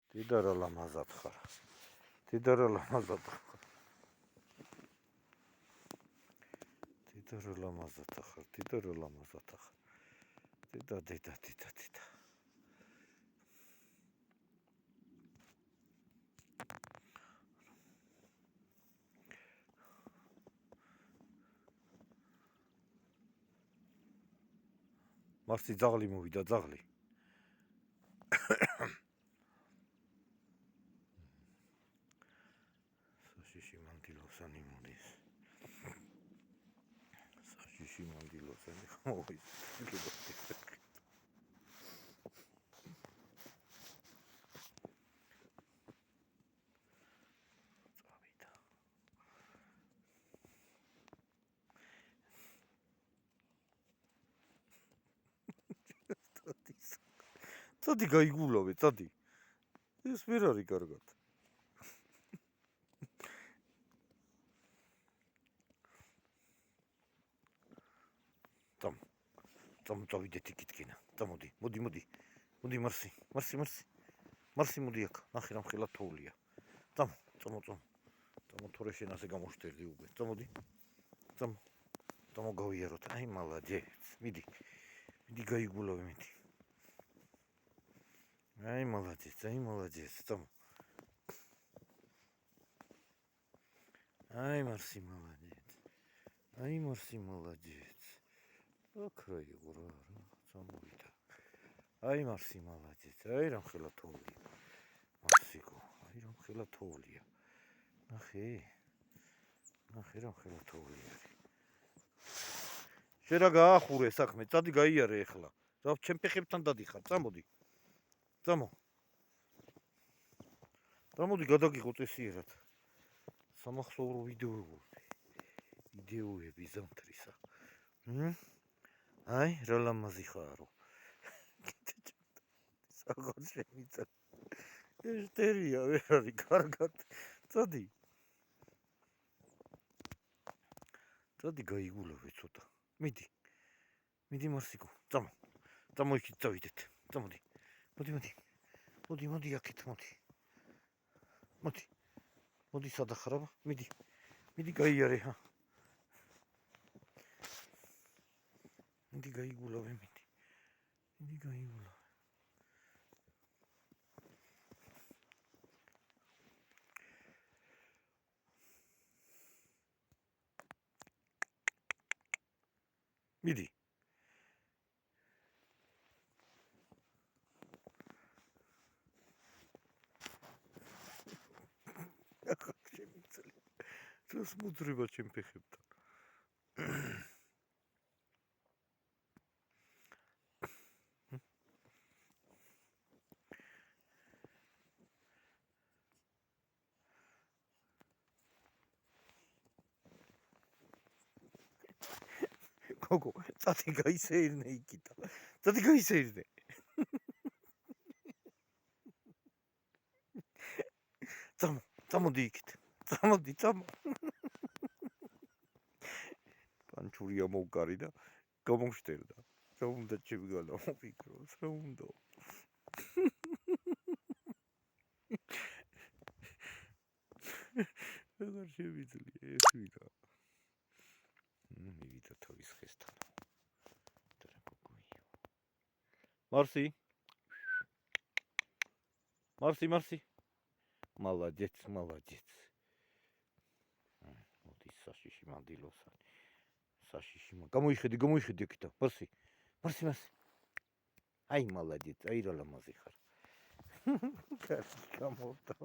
Tida რა ლამაზად ხარ. Tida რა ლამაზად ხარ. Tida რა ლამაზად ხარ. Tida რა ლამაზად ხარ. Tida. Მარსი ძაღლი მოვიდა, ძაღლი. საშიში მანდილოსანი მოდის. საშიში მანდილოსანი მოდის. წავიდა. წადი გაიგულავე, წადი. ეს ვერ არის კარგად. წავიდეთ იქითკენა. მოდი, მარსი. მარსი მოდი აქ. ნახე რა მხელა თოვლია. წამო. თორე შენ ასე გამოშტერდი უკვე. მოდი. გავიაროთ. აი მალადეც. მიდი გაიგულავე მიდი. აი მალადეც. აი მარსი მალადეც. აკრა იღურა რა წამოვიდა. აი მარსი მალადეც. აი რა მხელა თოვლია. მარსიკო, აი რა მხელა თოვლია. ნახე რა მხელა თოვლი არის. შენ რა გაახურე საქმე, წადი გაიარე ეხლა. რა ჩემ ფეხებთან დადიხარ, წამოდი. მოდი გადაგიღო წესიერად. სამახსოვრო ვიდეოები ზამთრისა. აი რა ლამაზი ხარო. საღარ შემიცა. ესტერია ვერ არის კარგად. წადი გაიგულავე ცოტა. მიდი მარსიკო, წამო იქით წავიდეთ. მოდი აქეთ მოდი. მოდი სადახარაბა, მიდი გაიარე ხა. მიდი გაიგულავე. მიდი. Kas მუდრება ჩემ ფეხებთან. გოგო, წადი გაისეირნე იქით. წამოდი იქით. წამო. პანჩურია მოვკარი და გამომშტერდა. რა უნდა ჩემი განამოფიქროს, რა უნდა. აღარ შევიძლია ეს ვიდა. მივიდა თავის ხესთან. მარსი. მალადეც. მოდის საშიში მანდილოსანი. გამოიხედი იქით. მარსი. აი მალადეც, აი რა ლამაზი ხარ. გამოვდა.